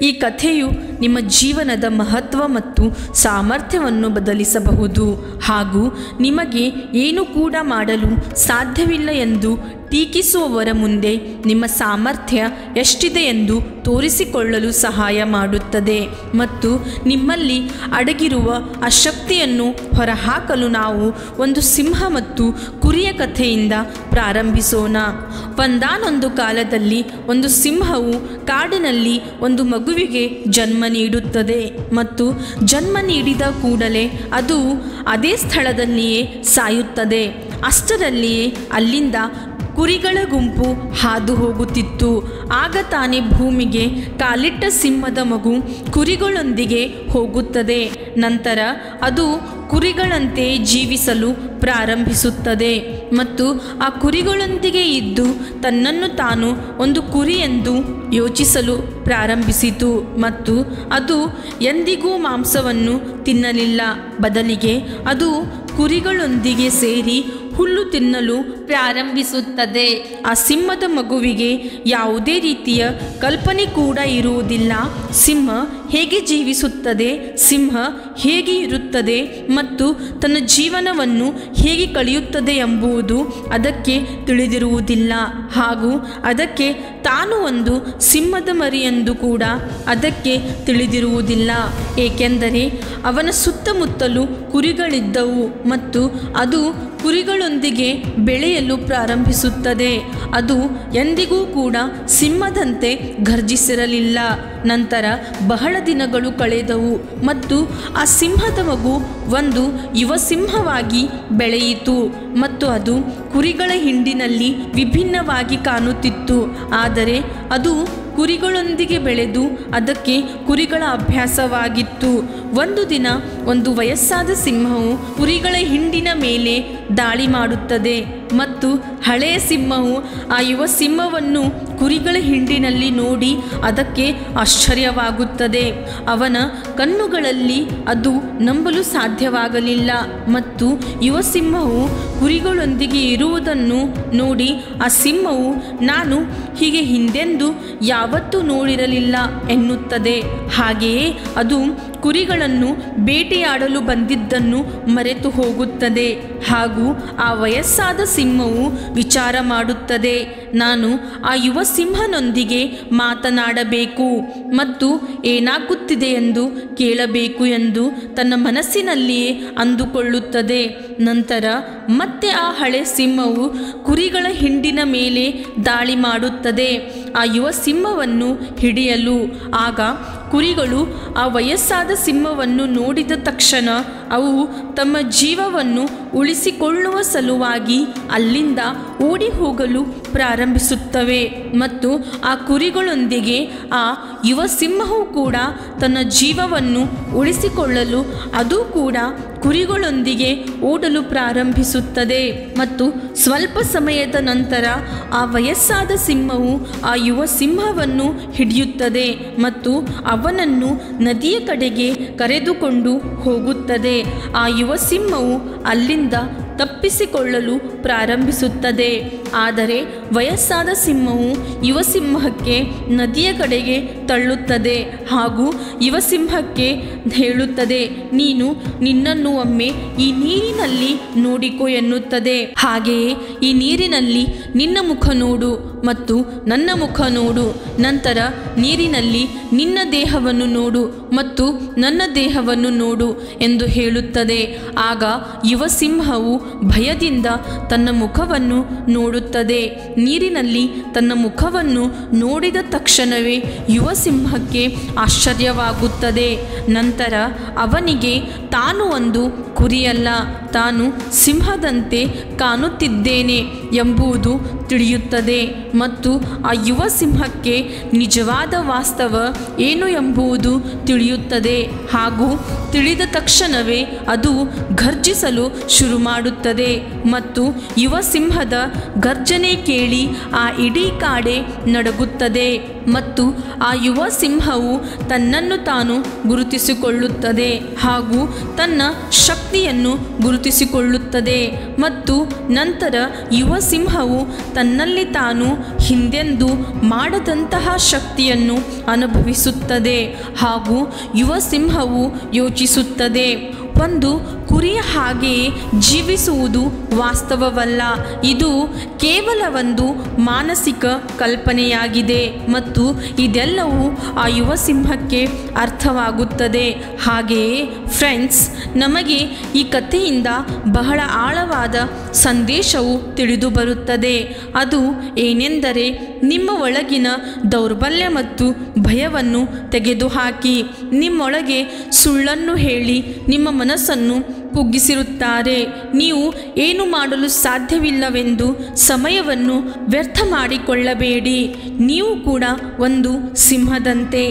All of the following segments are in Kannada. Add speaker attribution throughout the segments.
Speaker 1: ಈ ಕಥೆಯು ನಿಮ್ಮ ಜೀವನದ ಮಹತ್ವ ಮತ್ತು ಸಾಮರ್ಥ್ಯವನ್ನು ಬದಲಿಸಬಹುದು ಹಾಗೂ ನಿಮಗೆ ಏನು ಕೂಡ ಮಾಡಲು ಸಾಧ್ಯವಿಲ್ಲ ಎಂದು ಟೀಕಿಸುವವರ ಮುಂದೆ ನಿಮ್ಮ ಸಾಮರ್ಥ್ಯ ಎಷ್ಟಿದೆ ಎಂದು ತೋರಿಸಿಕೊಳ್ಳಲು ಸಹಾಯ ಮಾಡುತ್ತದೆ ಮತ್ತು ನಿಮ್ಮಲ್ಲಿ ಅಡಗಿರುವ ಆ ಶಕ್ತಿಯನ್ನು ಹೊರಹಾಕಲು ನಾವು ಒಂದು ಸಿಂಹ ಮತ್ತು ಕುರಿಯ ಕಥೆಯಿಂದ ಪ್ರಾರಂಭಿಸೋಣ. ಒಂದಾನೊಂದು ಕಾಲದಲ್ಲಿ ಒಂದು ಸಿಂಹವು ಕಾಡಿನಲ್ಲಿ ಒಂದು ಮಗುವಿಗೆ ಜನ್ಮ ನೀಡುತ್ತದೆ ಮತ್ತು ಜನ್ಮ ನೀಡಿದ ಕೂಡಲೇ ಅದು ಅದೇ ಸ್ಥಳದಲ್ಲಿಯೇ ಸಾಯುತ್ತದೆ. ಅಷ್ಟರಲ್ಲಿಯೇ ಅಲ್ಲಿಂದ ಕುರಿಗಳ ಗುಂಪು ಹಾದು ಹೋಗುತ್ತಿತ್ತು. ಆಗ ತಾನೇ ಭೂಮಿಗೆ ಕಾಲಿಟ್ಟ ಸಿಂಹದ ಮಗು ಕುರಿಗಳೊಂದಿಗೆ ಹೋಗುತ್ತದೆ. ನಂತರ ಅದು ಕುರಿಗಳಂತೆ ಜೀವಿಸಲು ಪ್ರಾರಂಭಿಸುತ್ತದೆ ಮತ್ತು ಆ ಕುರಿಗಳೊಂದಿಗೆ ಇದ್ದು ತನ್ನನ್ನು ತಾನು ಒಂದು ಕುರಿ ಎಂದು ಯೋಚಿಸಲು ಪ್ರಾರಂಭಿಸಿತು ಮತ್ತು ಅದು ಎಂದಿಗೂ ಮಾಂಸವನ್ನು ತಿನ್ನಲಿಲ್ಲ. ಬದಲಿಗೆ ಅದು ಕುರಿಗಳೊಂದಿಗೆ ಸೇರಿ ಹುಲ್ಲು ತಿನ್ನಲು ಪ್ರಾರಂಭಿಸುತ್ತದೆ. ಆ ಸಿಂಹದ ಮಗುವಿಗೆ ಯಾವುದೇ ರೀತಿಯ ಕಲ್ಪನೆ ಕೂಡ ಇರುವುದಿಲ್ಲ. ಸಿಂಹ ಹೇಗೆ ಜೀವಿಸುತ್ತದೆ, ಸಿಂಹ ಹೇಗೆ ಇರುತ್ತದೆ ಮತ್ತು ತನ್ನ ಜೀವನವನ್ನು ಹೇಗೆ ಕಳೆಯುತ್ತದೆ ಎಂಬುದು ಅದಕ್ಕೆ ತಿಳಿದಿರುವುದಿಲ್ಲ ಹಾಗೂ ಅದಕ್ಕೆ ತಾನು ಒಂದು ಸಿಂಹದ ಮರಿ ಎಂದು ಕೂಡ ಅದಕ್ಕೆ ತಿಳಿದಿರುವುದಿಲ್ಲ. ಏಕೆಂದರೆ ಅವನ ಸುತ್ತಮುತ್ತಲೂ ಕುರಿಗಳಿದ್ದವು ಮತ್ತು ಅದು ಕುರಿಗಳೊಂದಿಗೆ ಬೆಳೆಯಲು ಪ್ರಾರಂಭಿಸುತ್ತದೆ. ಅದು ಎಂದಿಗೂ ಕೂಡ ಸಿಂಹದಂತೆ ಘರ್ಜಿಸಿರಲಿಲ್ಲ. ನಂತರ ಬಹಳ ದಿನಗಳು ಕಳೆದವು ಮತ್ತು ಆ ಸಿಂಹದ ಮಗು ಒಂದು ಯುವ ಸಿಂಹವಾಗಿ ಬೆಳೆಯಿತು ಮತ್ತು ಅದು ಕುರಿಗಳ ಹಿಂಡಿನಲ್ಲಿ ವಿಭಿನ್ನವಾಗಿ ಕಾಣುತ್ತಿತ್ತು. ಆದರೆ ಅದು ಕುರಿಗಳೊಂದಿಗೆ ಬೆಳೆದು ಅದಕ್ಕೆ ಕುರಿಗಳ ಅಭ್ಯಾಸವಾಗಿತ್ತು. ಒಂದು ದಿನ ಒಂದು ವಯಸ್ಸಾದ ಸಿಂಹವು ಕುರಿಗಳ ಹಿಂಡಿನ ಮೇಲೆ ದಾಳಿ ಮಾಡುತ್ತದೆ ಮತ್ತು ಹಳೆಯ ಸಿಂಹವು ಆ ಯುವ ಸಿಂಹವನ್ನು ಕುರಿಗಳ ಹಿಂಡಿನಲ್ಲಿ ನೋಡಿ ಅದಕ್ಕೆ ಆಶ್ಚರ್ಯವಾಗುತ್ತದೆ. ಅವನ ಕಣ್ಣುಗಳಲ್ಲಿ ಅದು ನಂಬಲು ಸಾಧ್ಯವಾಗಲಿಲ್ಲ ಮತ್ತು ಯುವ ಸಿಂಹವು ಕುರಿಗಳೊಂದಿಗೆ ಇರುವುದನ್ನು ನೋಡಿ ಆ ಸಿಂಹವು ನಾನು ಹೀಗೆ ಹಿಂದೆಂದೂ ಯಾವತ್ತೂ ನೋಡಿರಲಿಲ್ಲ ಎನ್ನುತ್ತದೆ. ಹಾಗೆಯೇ ಅದು ಕುರಿಗಳನ್ನು ಬೇಟೆಯಾಡಲು ಬಂದಿದ್ದನ್ನು ಮರೆತು ಹೋಗುತ್ತದೆ ಹಾಗೂ ಆ ವಯಸ್ಸಾದ ಸಿಂಹವು ವಿಚಾರ ಮಾಡುತ್ತದೆ, ನಾನು ಆ ಯುವ ಸಿಂಹನೊಂದಿಗೆ ಮಾತನಾಡಬೇಕು ಮತ್ತು ಏನಾಗುತ್ತಿದೆ ಎಂದು ಕೇಳಬೇಕು ಎಂದು ತನ್ನ ಮನಸ್ಸಿನಲ್ಲಿಯೇ ಅಂದುಕೊಳ್ಳುತ್ತದೆ. ನಂತರ ಮತ್ತೆ ಆ ಹಳೆ ಸಿಂಹವು ಕುರಿಗಳ ಹಿಂಡಿನ ಮೇಲೆ ದಾಳಿ ಮಾಡುತ್ತದೆ ಆ ಯುವ ಸಿಂಹವನ್ನು ಹಿಡಿಯಲು. ಆಗ ಕುರಿಗಳು ಆ ವಯಸ್ಸಾದ ಸಿಂಹವನ್ನು ನೋಡಿದ ತಕ್ಷಣ ಅವು ತಮ್ಮ ಜೀವವನ್ನು ಉಳಿಸಿಕೊಳ್ಳುವ ಸಲುವಾಗಿ ಅಲ್ಲಿಂದ ಓಡಿ ಹೋಗಲು ಪ್ರಾರಂಭಿಸುತ್ತವೆ ಮತ್ತು ಆ ಕುರಿಗಳೊಂದಿಗೆ ಆ ಯುವ ಸಿಂಹವು ಕೂಡ ತನ್ನ ಜೀವವನ್ನು ಉಳಿಸಿಕೊಳ್ಳಲು ಅದು ಕೂಡ ಕುರಿಗಳೊಂದಿಗೆ ಓಡಲು ಪ್ರಾರಂಭಿಸುತ್ತದೆ. ಮತ್ತು ಸ್ವಲ್ಪ ಸಮಯದ ನಂತರ ಆ ವಯಸ್ಸಾದ ಸಿಂಹವು ಆ ಯುವ ಸಿಂಹವನ್ನು ಹಿಡಿಯುತ್ತದೆ ಮತ್ತು ಅವನನ್ನು ನದಿಯ ಕಡೆಗೆ ಕರೆದುಕೊಂಡು ಹೋಗುತ್ತದೆ. ಆ ಯುವ ಸಿಂಹವು ಅಲ್ಲಿಂದ ತಪ್ಪಿಸಿಕೊಳ್ಳಲು ಪ್ರಾರಂಭಿಸುತ್ತದೆ. ಆದರೆ ವಯಸ್ಸಾದ ಸಿಂಹವು ಯುವ ಸಿಂಹಕ್ಕೆ ನದಿಯ ಕಡೆಗೆ ತಳ್ಳುತ್ತದೆ ಹಾಗೂ ಯುವ ಸಿಂಹಕ್ಕೆ ಹೇಳುತ್ತದೆ, ನೀನು ನಿನ್ನನ್ನು ಒಮ್ಮೆ ಈ ನೀರಿನಲ್ಲಿ ನೋಡಿಕೊ ಎನ್ನುತ್ತದೆ. ಹಾಗೆಯೇ ಈ ನೀರಿನಲ್ಲಿ ನಿನ್ನ ಮುಖ ನೋಡು ಮತ್ತು ನನ್ನ ಮುಖ ನೋಡು, ನಂತರ ನೀರಿನಲ್ಲಿ ನಿನ್ನ ದೇಹವನ್ನು ನೋಡು ಮತ್ತು ನನ್ನ ದೇಹವನ್ನು ನೋಡು ಎಂದು ಹೇಳುತ್ತದೆ. ಆಗ ಯುವ ಸಿಂಹವು ಭಯದಿಂದ ತನ್ನ ಮುಖವನ್ನು ನೋಡುತ್ತದೆ. ನೀರಿನಲ್ಲಿ ತನ್ನ ಮುಖವನ್ನು ನೋಡಿದ ತಕ್ಷಣವೇ ಯುವ ಸಿಂಹಕ್ಕೆ ಆಶ್ಚರ್ಯವಾಗುತ್ತದೆ. ನಂತರ ಅವನಿಗೆ ತಾನು ಒಂದು ಕುರಿಯಲ್ಲ, ತಾನು ಸಿಂಹದಂತೆ ಕಾಣುತ್ತಿದ್ದೇನೆ ಎಂಬುದು ತಿಳಿಯುತ್ತದೆ ಮತ್ತು ಆ ಯುವ ಸಿಂಹಕ್ಕೆ ನಿಜವಾದ ವಾಸ್ತವ ಏನು ಎಂಬುದು ತಿಳಿಯುತ್ತದೆ ಹಾಗೂ ತಿಳಿದ ತಕ್ಷಣವೇ ಅದು ಘರ್ಜಿಸಲು ಶುರು ಮಾಡುತ್ತದೆ ಮತ್ತು ಯುವ ಸಿಂಹದ ಗರ್ಜನೆ ಕೇಳಿ ಆ ಇಡೀ ಕಾಡೆ ನಡುಗುತ್ತದೆ ಮತ್ತು ಆ ಯುವ ಸಿಂಹವು ತನ್ನನ್ನು ತಾನು ಗುರುತಿಸಿಕೊಳ್ಳುತ್ತದೆ ಹಾಗೂ ತನ್ನ ಶಕ್ತಿಯನ್ನು ಗುರುತಿಸಿಕೊಳ್ಳುತ್ತದೆ ಮತ್ತು ನಂತರ ಯುವ ಸಿಂಹವು ತನ್ನಲ್ಲಿ ತಾನು ಹಿಂದೆಂದೂ ಮಾಡದಂತಹ ಶಕ್ತಿಯನ್ನು ಅನುಭವಿಸುತ್ತದೆ ಹಾಗೂ ಯುವ ಸಿಂಹವು ಯೋಚಿಸುತ್ತದೆ, ಒಂದು ಕುರಿಯ ಹಾಗೆಯೇ ಜೀವಿಸುವುದು ವಾಸ್ತವವಲ್ಲ, ಇದು ಕೇವಲ ಒಂದು ಮಾನಸಿಕ ಕಲ್ಪನೆಯಾಗಿದೆ ಮತ್ತು ಇದೆಲ್ಲವೂ ಆ ಯುವ ಸಿಂಹಕ್ಕೆ ಅರ್ಥವಾಗುತ್ತದೆ. ಹಾಗೆಯೇ ಫ್ರೆಂಡ್ಸ್, ನಮಗೆ ಈ ಕಥೆಯಿಂದ ಬಹಳ ಆಳವಾದ ಸಂದೇಶವು ತಿಳಿದು ಬರುತ್ತದೆ. ಅದು ಏನೆಂದರೆ, ನಿಮ್ಮ ಒಳಗಿನ ದೌರ್ಬಲ್ಯ ಮತ್ತು ಭಯವನ್ನು ತೆಗೆದುಹಾಕಿ. ನಿಮ್ಮೊಳಗೆ ಸುಳ್ಳನ್ನು ಹೇಳಿ ನಿಮ್ಮ ಮನಸ್ಸನ್ನು ಕುಗ್ಗಿಸಿರುತ್ತಾರೆ. ನೀವು ಏನು ಮಾಡಲು ಸಾಧ್ಯವಿಲ್ಲವೆಂದು ಸಮಯವನ್ನು ವ್ಯರ್ಥ ಮಾಡಿಕೊಳ್ಳಬೇಡಿ. ನೀವು ಕೂಡ ಒಂದು ಸಿಂಹದಂತೆ,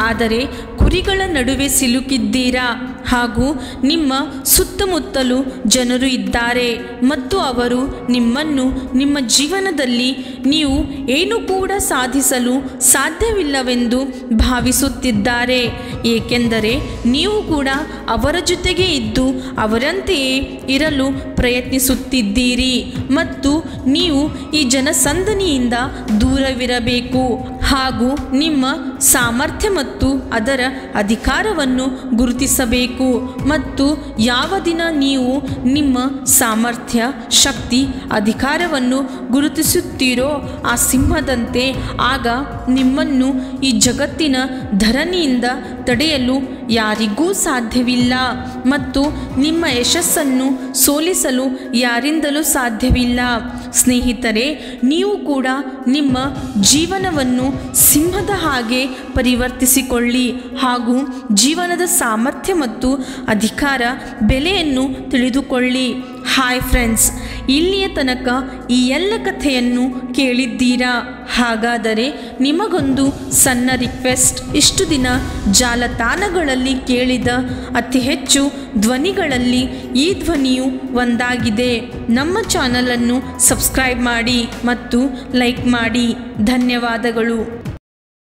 Speaker 1: ಆದರೆ ಕುರಿಗಳ ನಡುವೆ ಸಿಲುಕಿದ್ದೀರಾ ಹಾಗೂ ನಿಮ್ಮ ಸುತ್ತಮುತ್ತಲೂ ಜನರು ಇದ್ದಾರೆ ಮತ್ತು ಅವರು ನಿಮ್ಮನ್ನು ನಿಮ್ಮ ಜೀವನದಲ್ಲಿ ನೀವು ಏನು ಕೂಡ ಸಾಧಿಸಲು ಸಾಧ್ಯವಿಲ್ಲವೆಂದು ಭಾವಿಸುತ್ತಿದ್ದಾರೆ, ಏಕೆಂದರೆ ನೀವು ಕೂಡ ಅವರ ಜೊತೆಗೆ ಇದ್ದು ಅವರಂತೆಯೇ ಇರಲು ಪ್ರಯತ್ನಿಸುತ್ತಿದ್ದೀರಿ ಮತ್ತು ನೀವು ಈ ಜನಸಂದಣಿಯಿಂದ ದೂರವಿರಬೇಕು ಹಾಗೂ ನಿಮ್ಮ ಸಾಮರ್ಥ್ಯ ಮತ್ತು ಅದರ ಅಧಿಕಾರವನ್ನು ಗುರುತಿಸಬೇಕು. ಮತ್ತು ಯಾವ ದಿನ ನೀವು ನಿಮ್ಮ ಸಾಮರ್ಥ್ಯ, ಶಕ್ತಿ, ಅಧಿಕಾರವನ್ನು ಗುರುತಿಸುತ್ತೀರೋ ಆ ಸಿಂಹದಂತೆ, ಆಗ ನಿಮ್ಮನ್ನು ಈ ಜಗತ್ತಿನ ಧರಣಿಯಿಂದ ತಡೆಯಲು ಯಾರಿಗೂ ಸಾಧ್ಯವಿಲ್ಲ ಮತ್ತು ನಿಮ್ಮ ಯಶಸ್ಸನ್ನು ಸೋಲಿಸಲು ಯಾರಿಂದಲೂ ಸಾಧ್ಯವಿಲ್ಲ. ಸ್ನೇಹಿತರೆ, ನೀವು ಕೂಡ ನಿಮ್ಮ ಜೀವನವನ್ನು ಸಿಂಹದ ಹಾಗೆ ಪರಿವರ್ತಿಸಿಕೊಳ್ಳಿ ಹಾಗೂ ಜೀವನದ ಸಾಮರ್ಥ್ಯ ಮತ್ತು ಅಧಿಕಾರ ಬೆಲೆಯನ್ನು ತಿಳಿದುಕೊಳ್ಳಿ. ಹಾಯ್ ಫ್ರೆಂಡ್ಸ್, ಇಲ್ಲಿಯ ತನಕ ಈ ಎಲ್ಲ ಕಥೆಯನ್ನು ಕೇಳಿದ್ದೀರಾ? ಹಾಗಾದರೆ ನಿಮಗೊಂದು ಸಣ್ಣ ರಿಕ್ವೆಸ್ಟ್. ಇಷ್ಟು ದಿನ ಜಾಲತಾಣಗಳಲ್ಲಿ ಕೇಳಿದ ಅತಿ ಹೆಚ್ಚು ಧ್ವನಿಗಳಲ್ಲಿ ಈ ಧ್ವನಿಯು ಒಂದಾಗಿದೆ. ನಮ್ಮ ಚಾನಲನ್ನು ಸಬ್ಸ್ಕ್ರೈಬ್ ಮಾಡಿ ಮತ್ತು ಲೈಕ್ ಮಾಡಿ. ಧನ್ಯವಾದಗಳು.